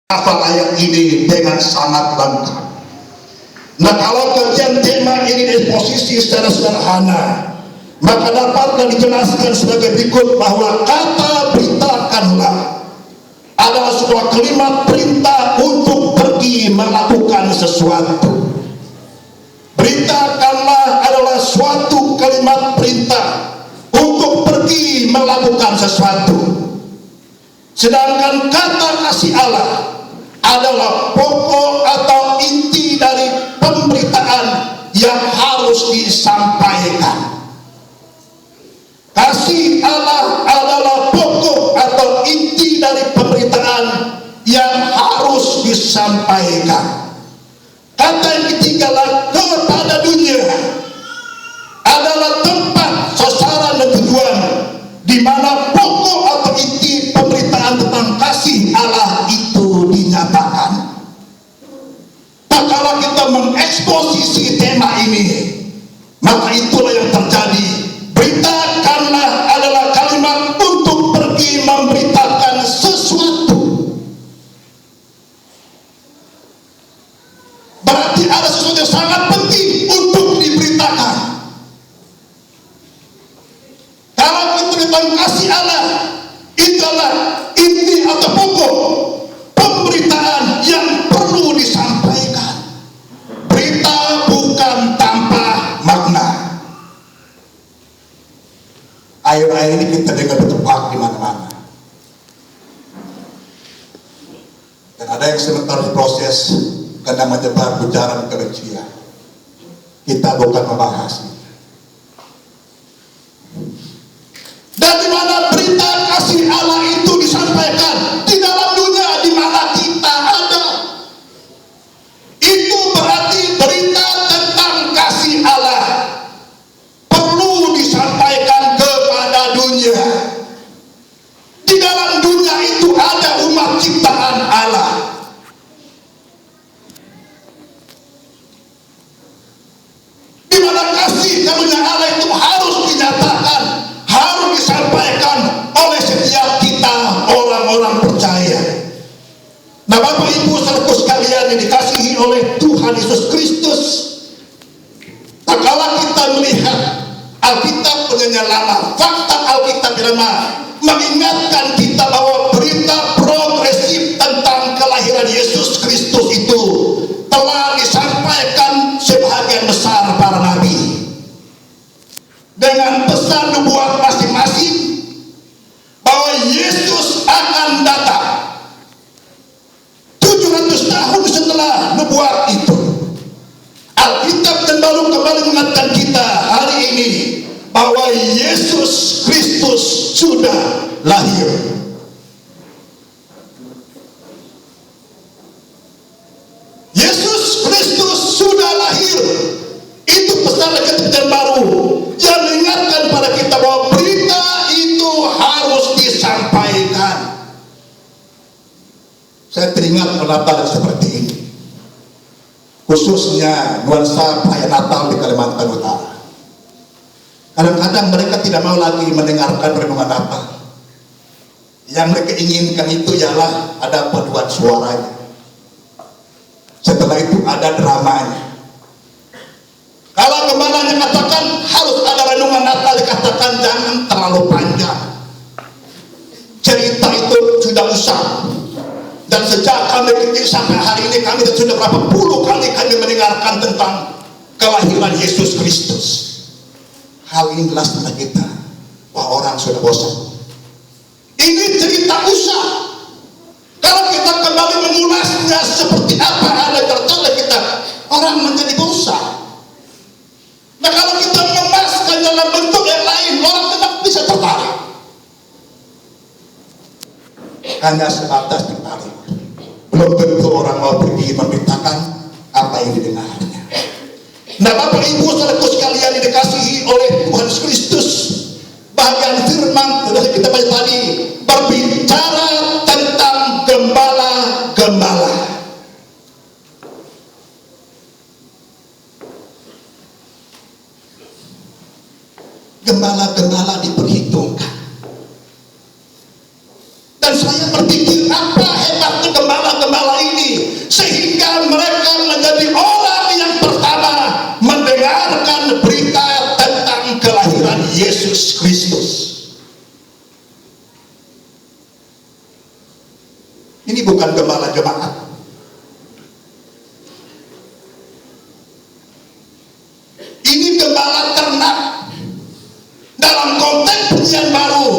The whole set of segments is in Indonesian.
hafal ayat ini dengan sangat lengkap. Nah, kalau kajian tema ini disposisi secara sederhana, maka dapatlah dijelaskan sebagai berikut bahwa kata beritakanlah adalah sebuah kalimat perintah untuk pergi melakukan sesuatu. Beritakanlah adalah suatu kalimat perintah untuk pergi melakukan sesuatu. Sedangkan kata kasih Allah adalah pokok atau inti dari pemberitaan yang harus disampaikan. Kasih Allah adalah pokok atau inti dari pemberitaan yang harus disampaikan. Kata yang ketiga, kepada dunia, adalah tempat, sasaran dan tujuan di mana pokok atau inti pemberitaan tentang kasih Allah itu dinyatakan. Nah, kalau kita mengeksposisi tema ini, maka itulah yang terjadi. Beritakanlah adalah kalimat untuk pergi memberitakan sesuatu. Berarti ada sesuatu yang sangat penting untuk diberitakan. Kalau kita tentang kasih Allah, itulah inti atau pokok pemberitaan yang perlu disampaikan. Berita bukan tanpa makna. Akhir-akhir ini kita dengar berjebak di mana-mana. Dan ada yang sebentar diproses karena menyebar ujaran kebencian. Kita bukan membahas. Dan di mana berita kasih Allah itu disampaikan di dalam dunia di mana kita ada, itu berarti berita tentang kasih Allah perlu disampaikan kepada dunia. Di dalam dunia itu ada umat ciptaan Allah. Di mana kasih karunia Allah itu harus dinyatakan, harus disampaikan oleh setiap kita orang-orang percaya. Nah, Bapak Ibu saudaraku sekalian yang dikasihi oleh Tuhan Yesus Kristus, tak kala kita melihat Alkitab punya lama, fakta Alkitab lama mengingatkan kita bahwa berita progresif tentang kelahiran Yesus Kristus itu telah disampaikan sebagian besar para nabi dengan pesan nubuat masing-masing bahwa Yesus akan datang 700 tahun setelah nubuat itu. Alkitab dan baru kembali mengingatkan kita hari ini bahwa Yesus Kristus sudah lahir. Yesus Kristus sudah lahir. Itu pesan Alkitab baru yang mengingatkan pada kita bahwa berita itu harus disampaikan. Saya teringat menata seperti ini, khususnya nuansa perayaan Natal di Kalimantan Utara. Kadang-kadang mereka tidak mau lagi mendengarkan renungan Natal. Yang mereka inginkan itu ialah ada paduan suaranya. Setelah itu ada dramanya. Kalau gembalanya katakan harus ada renungan Natal, dikatakan jangan terlalu panjang. Cerita itu sudah usang. Dan sejak kami kecil sampai hari ini kami sudah berapa puluh kali kami mendengarkan tentang kelahiran Yesus Kristus. Hal ini jelas tentang kita bahwa orang sudah bosan. Ini cerita usang. Kalau kita kembali mengulasnya seperti apa ada tertanda kita, orang menjadi bosan. Nah, kalau kita mengemaskan dalam bentuk yang lain, orang tetap bisa tertarik. Hanya sebatas tertarik. Belum tentu orang mau pergi memberitakan apa yang didengarnya. Nah, Bapak Ibu saudaraku sekalian yang dikasihi oleh Tuhan Yesus Kristus, bagian firman sudah kita baca tadi berbicara tentang gembala-gembala. Gembala-gembala diperhitungkan. Dan saya berpikir apa hebat satu gembala-gembala ini, sehingga mereka menjadi orang yang pertama mendengarkan berita tentang kelahiran Yesus Kristus. Ini bukan gembala jemaat. Ini gembala ternak. Dalam konteks pujian baru,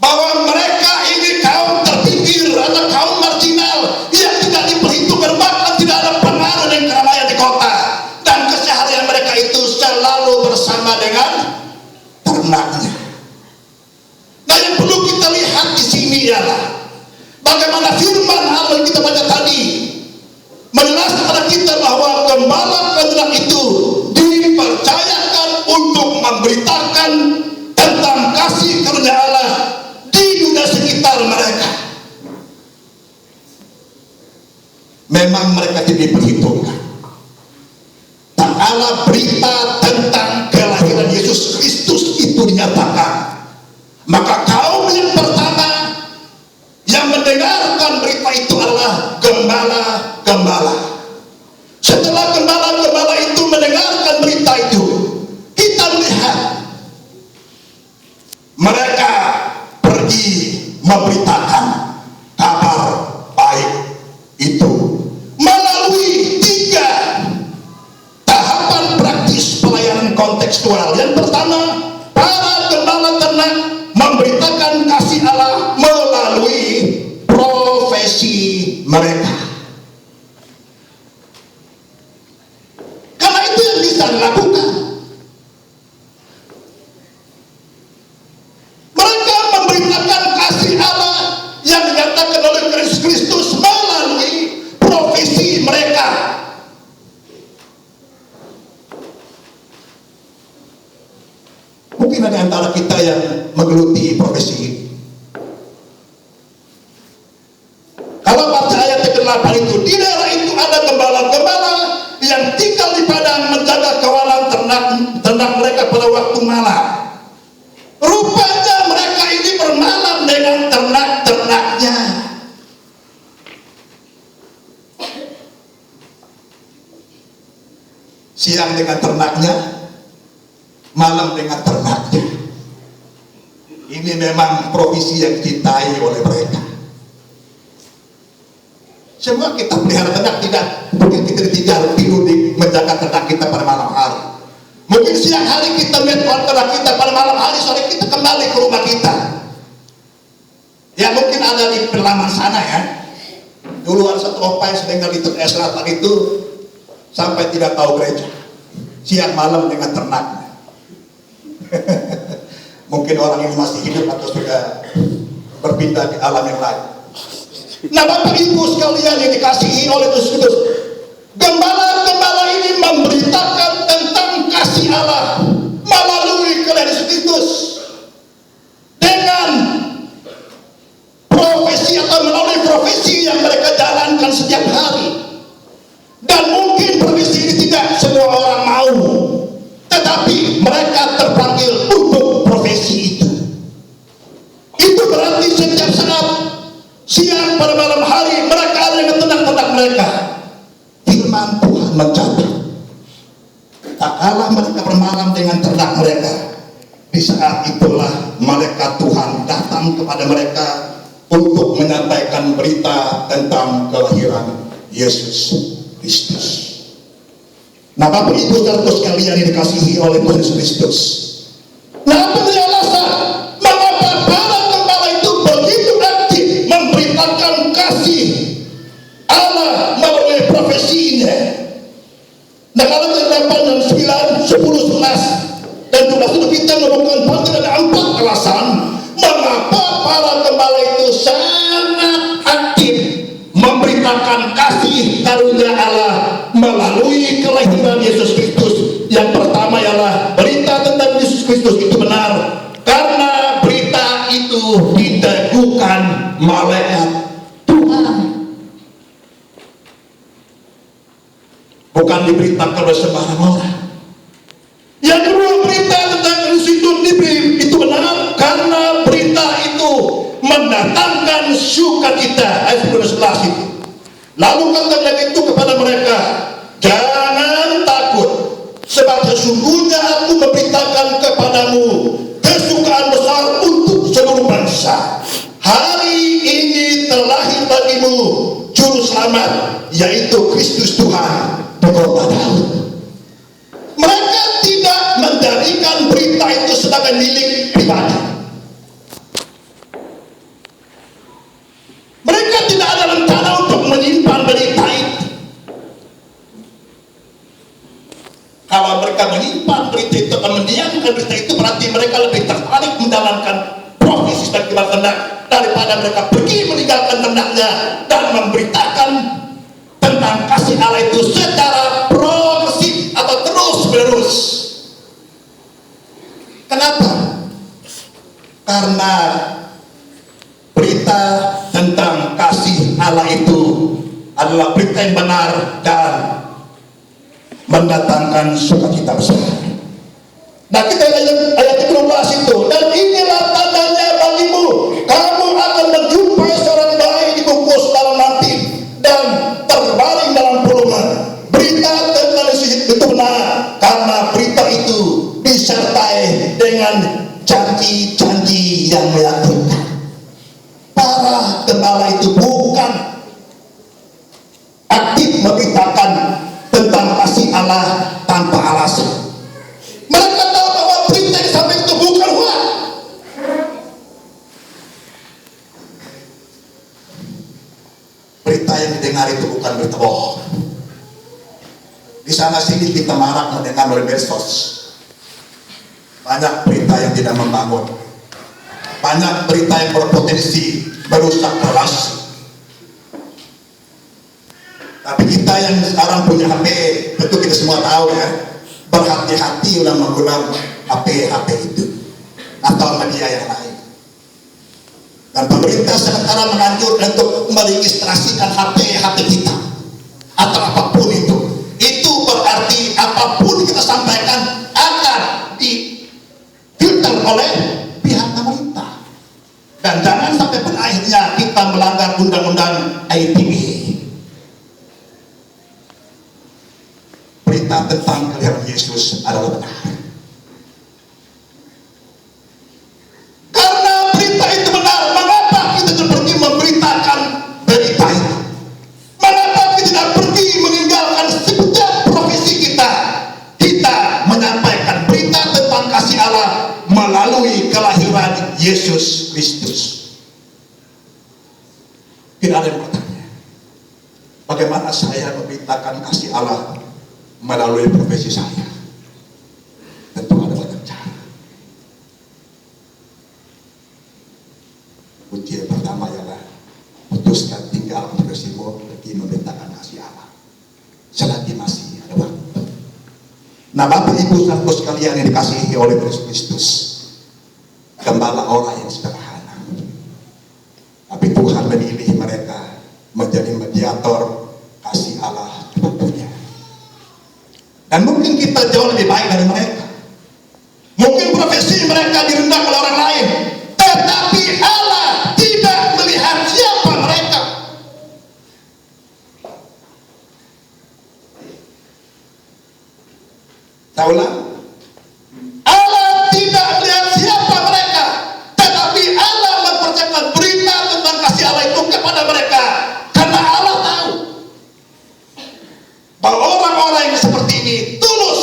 bahwa mereka ini kaum terpinggir atau kaum marginal yang tidak diperhitungkan, bahkan tidak ada pengaruh dan keramaian di kota, dan keseharian mereka itu selalu bersama dengan ternaknya. Nah, yang perlu kita lihat di sini ialah bagaimana firman Allah yang kita baca tadi menjelaskan kepada kita bahwa gembala ternak itu dipercayakan untuk memberitakan tentang kasih karunia Allah di dunia sekitar mereka. Memang mereka tidak diperhitungkan. Tak kala berita tentang kelahiran Yesus Kristus itu dinyatakan, maka kaum yang pertama yang mendengarkan berita itu adalah gembala-gembala. Setelah gembala-gembala itu mendengarkan berita itu, kita melihat mereka pergi memberitakan kabar baik itu melalui 3 tahapan praktis pelayanan kontekstual. Yang pertama, para gembala ternak memberitakan kasih Allah melalui profesi mereka. Karena itu yang bisa dilakukan. Mereka memberitakan kasih Allah yang dinyatakan oleh Yesus Kristus melalui profesi mereka. Mungkin ada antara kita yang menggeluti profesi ini. Kalau baca ayat ke-8 itu, di daerah itu ada gembala-gembala yang tinggal di padang menjaga kawanan ternak mereka pada waktu malam. Rupanya mereka ini bermalam dengan ternak-ternaknya. Siang dengan ternaknya, malam dengan ternaknya. Ini memang profesi yang dicintai oleh mereka. Semua kita pelihara ternak, tidak mungkin kita ditinggal tidur menjaga ternak kita pada malam hari. Mungkin siang hari kita melihat ternak kita, pada malam hari sore kita kembali ke rumah kita. Ya mungkin ada di pedalaman sana ya. Dulu ada satu opa yang sedang di selatan itu sampai tidak tahu gereja. Siang malam dengan ternaknya. Mungkin orang ini masih hidup atau sudah berpindah di alam yang lain. Nah, Bapak Ibu sekalian yang dikasihi oleh Yesus Kristus, gembala-gembala ini memberitakan tentang kasih Allah melalui kelahiran Yesus Kristus dengan profesi atau melalui profesi yang mereka jalankan setiap hari. Dan mungkin profesi ini tidak semua orang mau, tetapi mereka terpanggil untuk profesi itu. Itu berarti setiap saat, siang pada malam hari, mereka ada yang ternak-ternak mereka. Firman Tuhan mencatat, tak kalah mereka bermalam dengan ternak mereka, di saat itulah malaikat Tuhan datang kepada mereka untuk menyampaikan berita tentang kelahiran Yesus Kristus. Nah, Bapak Ibu saudara sekalian yang dikasihi oleh Yesus Kristus, nah apa dia alasan mengapa para gembala itu begitu aktif memberitakan kasih Allah melalui profesinya? Nah, kalau kita 8 dan 9, 10, 11 dan 12 itu kita menemukan ada 4 alasan mengapa para gembala itu sangat aktif memberitakan kasih karunia Allah melalui kelahiran Yesus Kristus. Yang pertama ialah berita tentang Yesus Kristus itu benar karena berita itu diteguhkan malaikat Tuhan, bukan diberitakan oleh sembarang orang. Yang kedua, berita tentang Yesus itu benar karena berita itu mendatangkan sukacita. Lalu kata Nabi itu kepada mereka, jangan takut, sebab sesungguhnya aku memberitakan kepadamu kesukaan besar untuk seluruh bangsa. Hari ini terlahir bagimu juru selamat, yaitu Kristus Tuhan di kota Daud. Mereka tidak menjadikan berita itu sebagai milik pribadi. Mereka tidak ada rencana untuk menyimpan berita itu. Kalau mereka menyimpan berita itu atau mendiamkan berita itu, berarti mereka lebih tertarik menjalankan profesi sebagai ternak daripada mereka pergi meninggalkan ternaknya dan memberitakan tentang kasih Allah itu secara progresif atau terus menerus. Kenapa? Karena berita tentang kasih Allah itu adalah berita yang benar dan mendatangkan sukacita besar. Nah, kita ayat 12 itu, dan inilah tandanya bagimu, kamu akan menjumpai seorang bayi dibungkus dalam ranting dan terbaring dalam pulungan. Berita tentang itu benar, karena berita itu disertai dengan janji-janji yang meyakinkan. Para gembala itu bukan aktif memberitakan tentang kasih Allah tanpa alasan. Mereka tahu bahwa berita yang sampai itu bukan hoax. Berita yang didengar itu bukan berita bohong. Di sana sini kita marak mendengar oleh medsos. Banyak berita yang tidak membangun. Banyak berita yang berpotensi merusak relasi. Tapi kita yang sekarang punya HP, tentu kita semua tahu ya, berhati-hati dalam menggunakan HP itu atau media yang lain. Dan pemerintah sekarang menganjurkan untuk meregistrasikan HP kita atau apapun itu. Itu berarti apapun kita sampaikan akan difilter oleh pihak pemerintah. Dan jangan sampai pada akhirnya kita melanggar undang-undang ITE. Berita tentang kelahiran Yesus adalah benar. Karena berita itu benar, mengapa kita tidak pergi memberitakan berita itu? Mengapa kita tidak pergi meninggalkan setiap profesi kita? Kita menyampaikan berita tentang kasih Allah melalui kelahiran Yesus Kristus. Tidak ada yang bertanya, bagaimana saya memberitakan kasih Allah melalui profesi saya? Tentu ada banyak cara. Kunci yang pertama ialah putuskan tinggal profesimu, pergi memberitakan kasih Allah selagi masih ada waktu. Nah, Bapak Ibu saudara sekalian yang dikasihi oleh Kristus, gembala orang yang sederhana, tapi Tuhan memilih mereka menjadi mediator kasih Allah tentunya. Dan mungkin kita jauh lebih baik dari mereka. Mungkin profesi mereka direndahkan oleh orang lain, tetapi Allah tidak melihat siapa mereka. Saya ulang, Allah tidak melihat siapa mereka, tetapi Allah mempercayakan berita tentang kasih Allah itu kepada mereka, karena Allah tahu bahwa orang-orang yang seperti ini tulus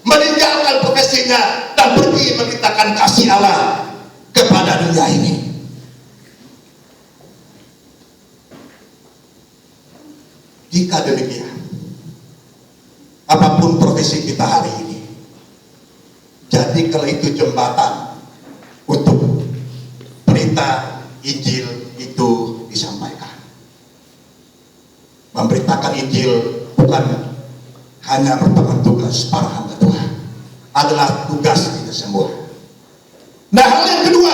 meninggalkan profesinya dan pergi memberitakan kasih Allah kepada dunia ini. Jika demikian, apapun profesi kita hari ini, jadi kalau itu jembatan untuk berita Injil itu disampaikan. Memberitakan Injil bukan hanya merupakan tugas para hamba Tuhan, adalah tugas kita semua. Nah, hal yang kedua,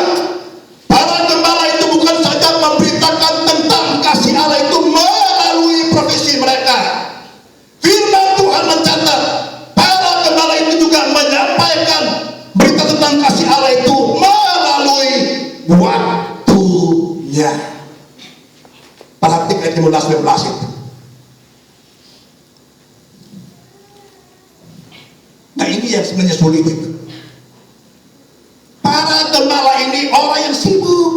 para gembala itu bukan saja memberitakan tentang kasih Allah itu melalui profesi mereka. Firman Tuhan mencatat, para gembala itu juga menyampaikan berita tentang kasih Allah itu melalui waktunya. Perhatikan ayat 15-16 itu. yang sebenarnya sulit itu. Para gembala ini orang yang sibuk.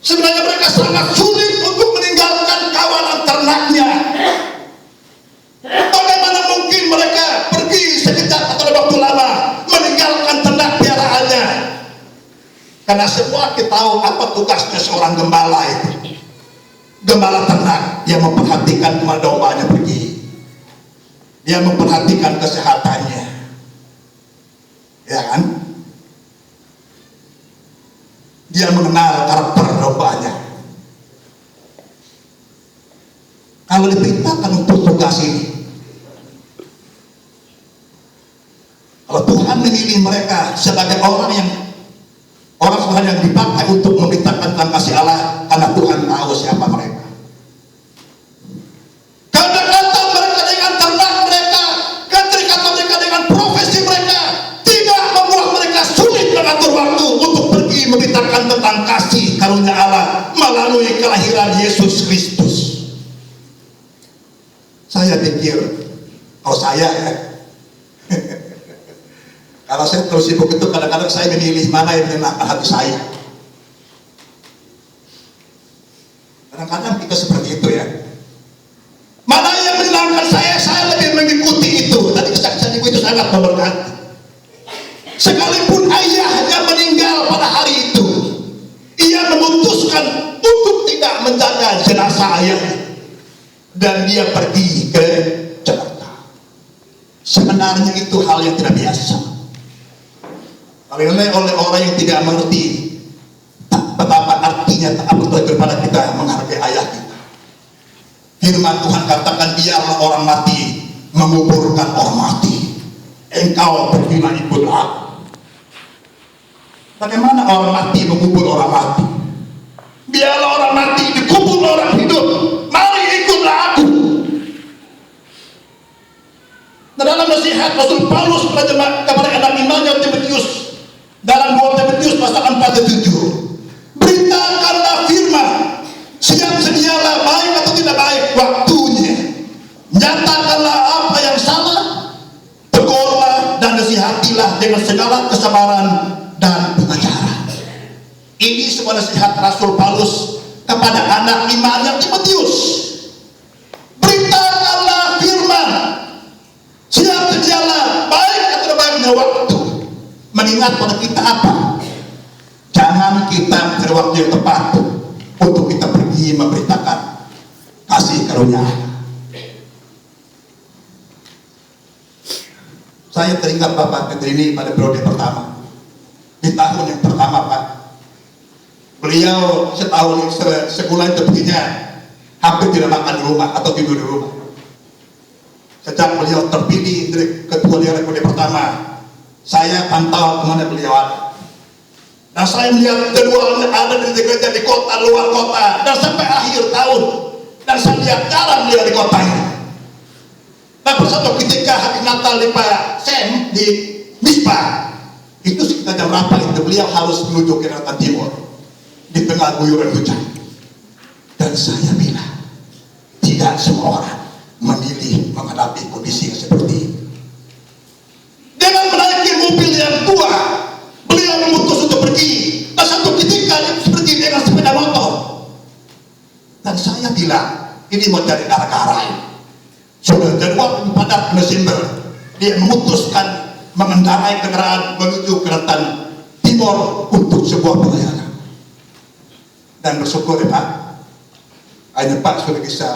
Sebenarnya mereka sangat sulit untuk meninggalkan kawanan ternaknya. Bagaimana mungkin mereka pergi sekejap atau waktu lama meninggalkan ternak piaraannya? Karena semua kita tahu apa tugasnya seorang gembala itu. Gembala ternak yang memperhatikan kemana dombanya pergi. Dia memperhatikan kesehatannya. Ya kan? Dia mengenal karakter dombanya. Kalau diperintahkan untuk tugas ini, kalau Tuhan memilih mereka sebagai orang Tuhan yang dipakai untuk memberitakan tentang kasih Allah, karena Tuhan tahu siapa mereka. Kadang-kadang mereka dengan ternak mereka, kadang-kadang mereka dengan profesi mereka, tidak membuat mereka sulit mengatur waktu untuk pergi memberitakan tentang kasih karunia Allah melalui kelahiran Yesus Kristus. Saya pikir, kalau saya ya, kalau saya terus sibuk itu, kadang-kadang saya memilih mana yang menyenangkan hati saya. Kadang-kadang kita seperti itu ya. Mana yang menyenangkan saya lebih mengikuti itu. Tadi kesaksian ibu itu sangat memberkati. Sekalipun ayahnya meninggal pada hari itu, ia memutuskan untuk tidak menjaga jenazah ayahnya, dan dia pergi ke Jakarta. Sebenarnya itu hal yang tidak biasa. Oleh orang yang tidak mengerti betapa artinya taat kepada kita menghargai ayah kita. Firman Tuhan katakan, biarlah orang mati menguburkan orang mati, engkau pergilah ikut aku. Bagaimana orang mati mengubur orang mati? Biarlah orang mati dikubur orang hidup, mari ikutlah aku. Nah, dalam nasihat Rasul Paulus kepada anak imannya Timotius, dalam 2 Timotius pasal 4-7, beritakanlah firman, siap sedialah baik atau tidak baik waktunya, nyatakanlah apa yang salah, tegurlah dan nasihatilah dengan segala kesabaran dan pengajaran. Ini semua nasihat Rasul Paulus kepada anak imannya Timotius. Beritakanlah firman, siap sedialah baik atau tidak baiknya waktu. Mengingat pada kita apa? Jangan kita mencari waktu yang tepat untuk kita pergi memberitakan kasih karunia. Saya teringat Bapak Petri ini pada periode pertama. Di tahun yang pertama Pak, beliau sebulan itu begini, hampir tidak makan di rumah atau tidur di rumah. Sejak beliau terpilih dari ketua periode pertama, saya pantau kemana beliau ada. Dan saya melihat jadwalnya ada di gereja di kota, luar kota, dan sampai akhir tahun. Dan saya lihat jarang beliau di kota ini. Dan suatu ketika hari Natal di Pak Sem di Mispa, itu sekitar jam berapa itu beliau harus menuju ke Selatan Timur di tengah guyuran hujan. Dan saya bilang, tidak semua orang memilih menghadapi kondisi yang seperti ini. Dengan menaiki mobil yang tua, beliau memutus untuk pergi. Dan satu ketika dia pergi dengan sepeda motor. Dan saya bilang, ini mau cari gara-gara. Sudah jadwal pada Desember, dia memutuskan mengendarai kendaraan menuju ke Selatan Timur untuk sebuah pelayanan. Dan bersyukur ya Pak, akhirnya Pak sudah bisa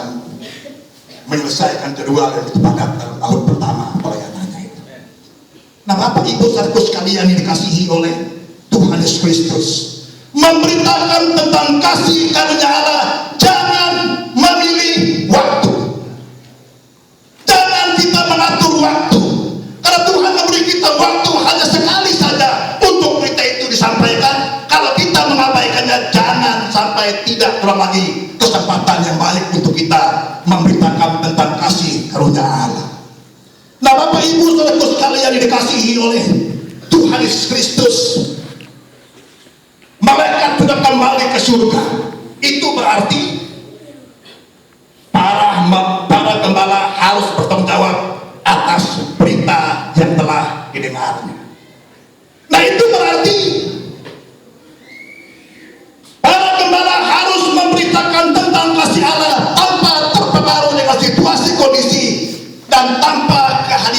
menyelesaikan jadwal yang padat dalam tahun pertama pelayanannya itu. Nah Bapak Ibu saudaraku sekalian yang dikasihi oleh Tuhan Yesus Kristus, memberitakan tentang kasih karunia Allah, jangan memilih waktu, jangan kita mengatur waktu, karena Tuhan memberi kita waktu hanya sekali saja untuk berita itu disampaikan. Kalau kita mengabaikannya, jangan sampai tidak terulang lagi kesempatan yang baik untuk kita memberitakan tentang kasih karunia Allah. Nah Bapak Ibu saudaraku sekalian yang dikasihi oleh Tuhan Yesus Kristus, malaikat sudah kembali ke surga. Itu berarti para gembala harus bertanggung jawab atas berita yang telah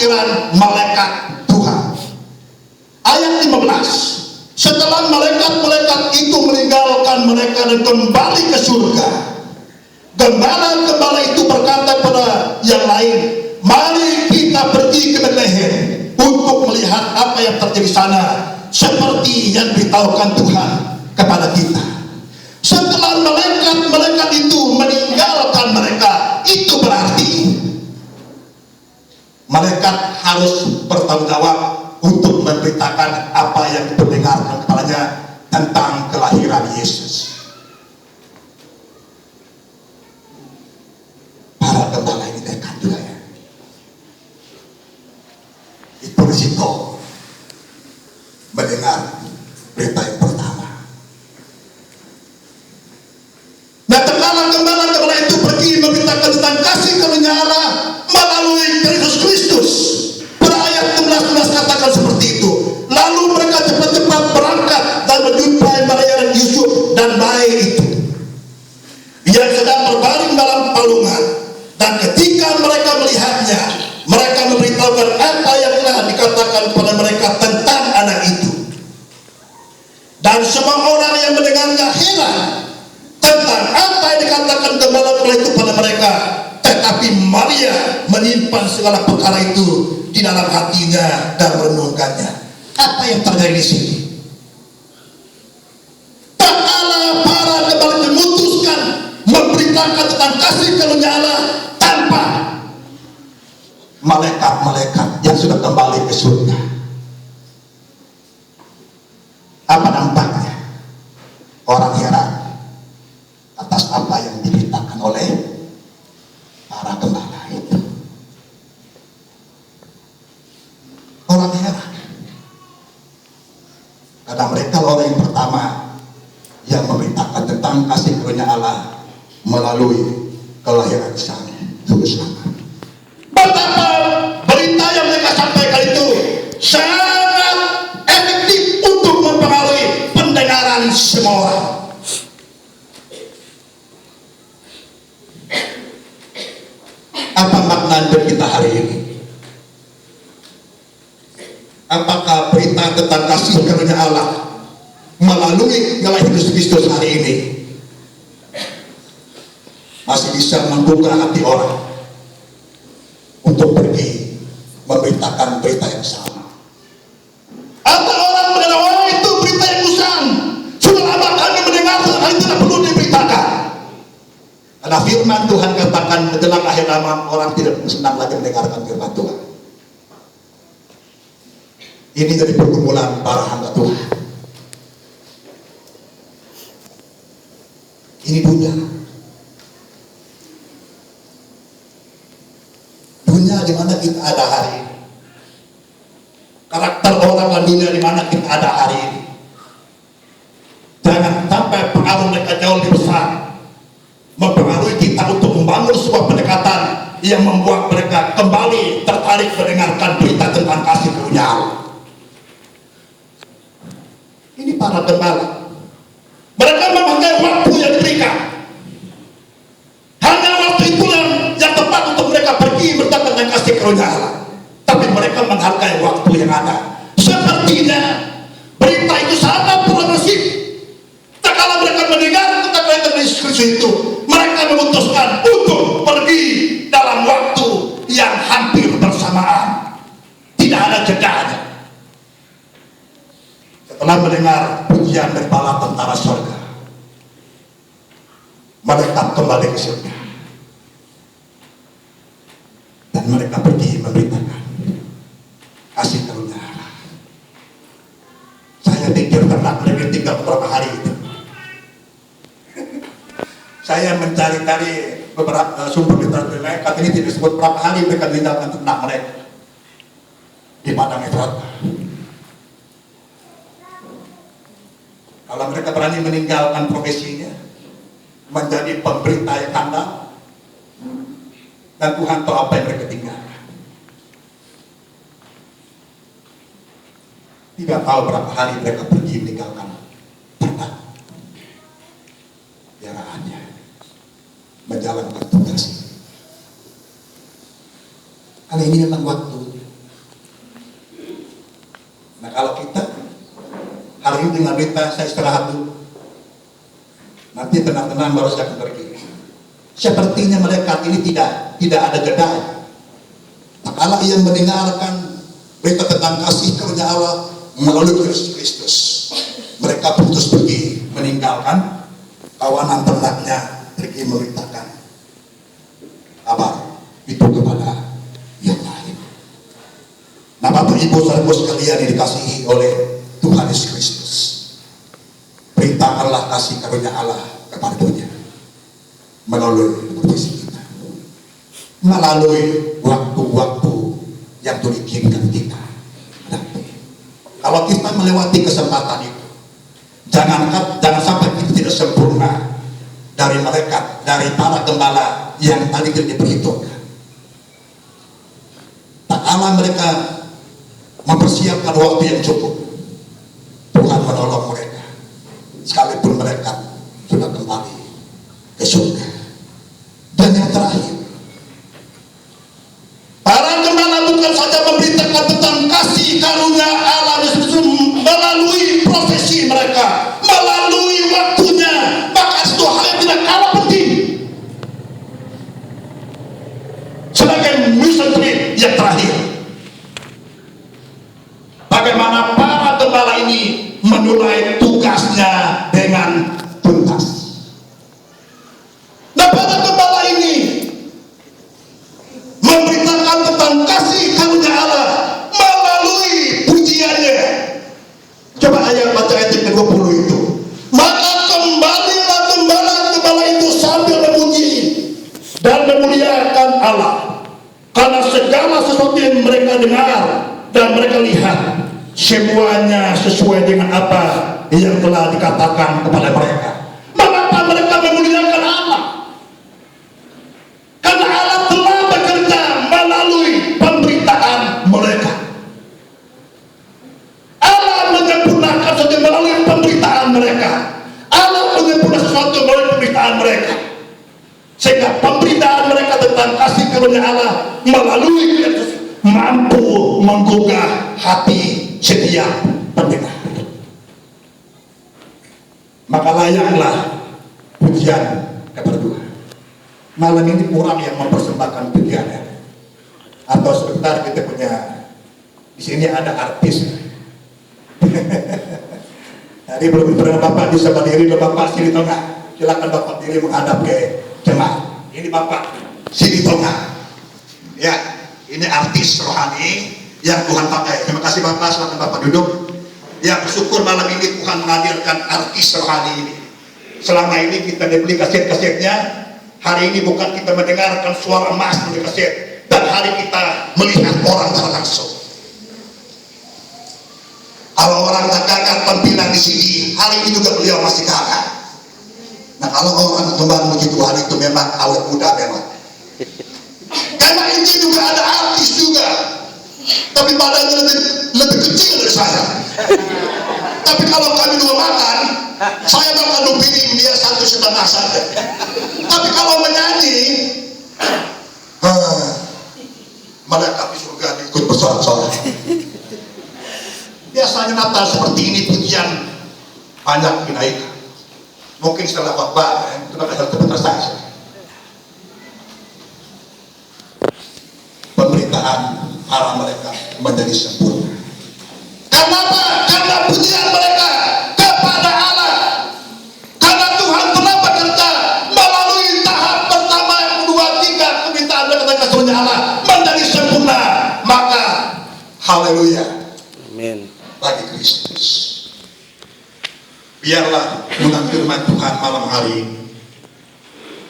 kehadiran malaikat Tuhan. Ayat 15, setelah malaikat-malaikat itu meninggalkan mereka dan kembali ke surga, gembala-gembala itu berkata pada yang lain, mari kita pergi ke Betlehem untuk melihat apa yang terjadi sana, seperti yang diberitahukan Tuhan kepada kita. Setelah malaikat-malaikat itu meninggalkan mereka, itu berarti malaikat harus bertanggung jawab untuk memberitakan apa yang diperdengarkan kepadanya tentang kelahiran Yesus. Para gembala ini dekat juga ya. Itu risiko mendengar berita yang pertama. Nah, terkala gembala-gembala itu pergi memberitakan tentang kasih karunia Allah melalui Yesus Kristus. Pada ayat 16 katakan seperti itu. Lalu mereka cepat-cepat berangkat dan menjumpai Maria dan Yusuf dan bayi itu yang sedang berbaring dalam palungan. Dan ketika mereka melihatnya, mereka memberitahukan apa yang telah dikatakan kepada mereka tentang anak itu. Dan semua orang yang mendengarnya heran tentang apa yang dikatakan gembala-gembala itu pada mereka. Tetapi Maria menyimpan segala perkara itu di dalam hatinya dan merenungkannya. Apa yang terjadi di sini? Tak kala para gembala memutuskan memberitakan tentang kasih karunia Allah tanpa malaikat-malaikat yang sudah kembali ke surga. Apa dampaknya? Orang heran atas apa yang diberitakan oleh para gembala itu. Orang heran karena mereka orang yang pertama yang memberitakan tentang kasih karunia Allah melalui kelahiran Sang Juru Selamat. Betapa berita yang mereka sampaikan itu sangat efektif untuk mempengaruhi pendengaran semua orang. Apa makna berita hari ini? Apakah berita tentang kasih karunia Allah melalui kelahiran Yesus Kristus hari ini masih bisa membuka hati orang untuk pergi memberitakan berita yang sama? Atau orang mendengar, oh itu berita yang usang, sudah lama kami mendengar, hal itu tidak perlu diberitakan? Karena firman Tuhan katakan menjelang akhir zaman orang tidak senang lagi mendengarkan firman Tuhan. Ini dari pergumulan para hamba Tuhan. Ini dunia. Dunia di mana kita ada hari ini. Karakter orang dan dunia di mana kita ada hari ini. Jangan sampai pengaruh mereka jauh lebih besar mempengaruhi kita untuk membangun sebuah pendekatan yang membuat mereka kembali tertarik mendengarkan berita tentang kasih karunia Allah. Ini para gembala. Mereka memakai waktu yang diberikan. Hanya waktu itulah yang tepat untuk mereka pergi berdatangan dengan kasih karunia Allah. Tapi mereka menghargai waktu yang ada. Sepertinya berita itu sangat progresif. Tak kala mereka mendengar tentang kelahiran Yesus Kristus itu, mereka memutuskan untuk pergi dalam waktu yang hampir bersamaan. Tidak ada jedanya. Setelah mendengar pujian dari bala tentara surga, mereka kembali ke surga dan mereka pergi memberitakan kasih karunia Allah. Saya pikir karena mereka tinggal beberapa hari itu, saya mencari-cari beberapa sumber literatur lain, kata ini tidak disebut berapa hari mereka meninggalkan ternak mereka di padang Efrat. Kalau mereka berani meninggalkan profesinya, menjadi pemberita yang handal, dan Tuhan tahu apa yang mereka tinggalkan. Tidak tahu berapa hari mereka pergi meninggalkan ternak piaraannya, menjalankan tugas. Kali ini memang waktu kami dengan berita saya istirahat dulu. Nanti tenang-tenang baru saya akan pergi. Sepertinya mereka ini tidak ada jeda. Tak kalah ia mendengarkan berita tentang kasih karunia Allah melalui Kristus. Mereka putus pergi meninggalkan kawanan ternaknya, pergi memberitakan kabar itu kepada yang lain. Nah, Bapak Ibu saudara sekalian yang dikasihi oleh Tuhan Yesus Kristus, beritakanlah kasih karunia Allah kepada dunia melalui profesi kita, melalui waktu-waktu yang Tuhan izinkan kita. Kalau kita melewati kesempatan itu, jangan sampai kita tidak sempurna dari mereka, dari para gembala yang tadi kita diperhitungkan. Tak kalah mereka mempersiapkan waktu yang cukup, Tuhan menolong mereka, sekalipun mereka sudah kembali ke surga. Dan yang terakhir, para gembala bukan saja memberitakan tentang kasih karunia Allah melalui profesi mereka, melalui waktunya, maka itu hal yang tidak kalah penting. Sebagai missionary yang terakhir, bagaimana para gembala ini menulai tugasnya dengan tuntas. Nah, para gembala ini memberitakan tentang kasih karunia Allah melalui pujiannya. Coba ayat baca ayat ke-20 itu. Maka kembalilah gembala itu sambil memuji dan memuliakan Allah, karena segala sesuatu yang mereka dengar dan mereka lihat, semuanya sesuai dengan apa yang telah dikatakan kepada mereka. Mengapa mereka memuliakan Allah? Karena Allah telah bekerja melalui pemberitaan mereka. Allah menyempurnakan sesuatu melalui pemberitaan mereka. Allah menyempurnakan sesuatu melalui pemberitaan mereka. Sehingga pemberitaan mereka tentang kasih karunia Allah melalui Kristus mampu menggugah hati setiap pendengar. Maka layaklah pujian kepada Tuhan. Malam ini kurang yang mempersembahkan pujian, ya? Atau sebentar kita punya di sini ada artis. Jadi belum pernah Bapak bisa berdiri, Bapak sini tengah. Silakan Bapak diri menghadap ke jemaat. Ini Bapak sini tengah. Ya, ini artis rohani yang Tuhan pakai. Terima kasih Bapak, silakan Bapak duduk. Ya, bersyukur malam ini Tuhan menghadirkan artis rohani ini. Selama ini kita dibeli kaset-kasetnya. Hari ini bukan kita mendengarkan suara emas dari kaset, dan hari kita melihat orang secara langsung. Kalau orang tak gagah tampilan di sini, hari ini juga beliau masih gagah. Nah, kalau orang kembali memuji Tuhan itu memang awet muda memang. Karena ini juga ada artis juga, tapi badannya lebih kecil dari saya. Tapi kalau kami dua makan, saya bakal pilih dia 1,5 saja. Tapi kalau menyanyi, mereka di surga ikut bersorak-sorak. Biasanya Natal seperti ini pujian banyak dinaikkan. Mungkin setelah khotbah, itu akan terbatas saja. Pemberitaan arah mereka menjadi sempurna. Kenapa? Karena pujian mereka kepada Allah. Karena Tuhan telah bekerja melalui tahap pertama, yang kedua, tiga, permintaan mereka karunia Allah menjadi sempurna. Maka haleluya. Amin. Bagi Kristus. Biarlah dengan firman Tuhan malam hari ini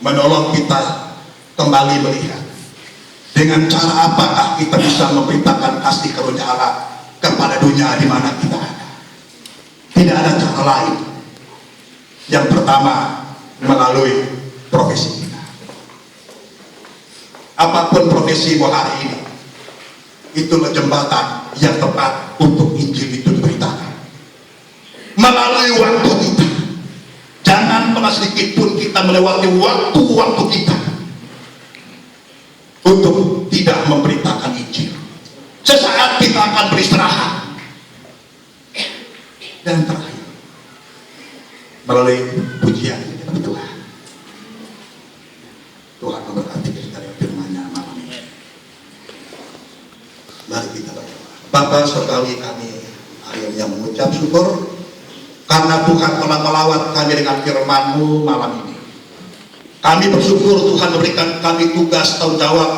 menolong kita kembali melihat dengan cara apakah kita bisa memberitakan kasih karunia Allah kepada dunia di mana kita ada. Tidak ada cara lain. Yang pertama, melalui profesi kita. Apapun profesimu hari ini, itulah jembatan yang tepat untuk Injil itu diberitakan. Melalui waktu kita. Jangan pernah sedikit pun kita melewati waktu-waktu kita untuk tidak memberitakan Injil. Sesaat kita akan beristirahat. Dan terakhir, melalui pujian Tuhan. Tuhan memberkati kita dari firman-Nya malam ini. Mari kita berdoa. Bapa surgawi, kami akhirnya mengucap syukur karena Tuhan telah melawat kami dengan firman-Mu malam ini. Kami bersyukur Tuhan memberikan kami tugas tanggung jawab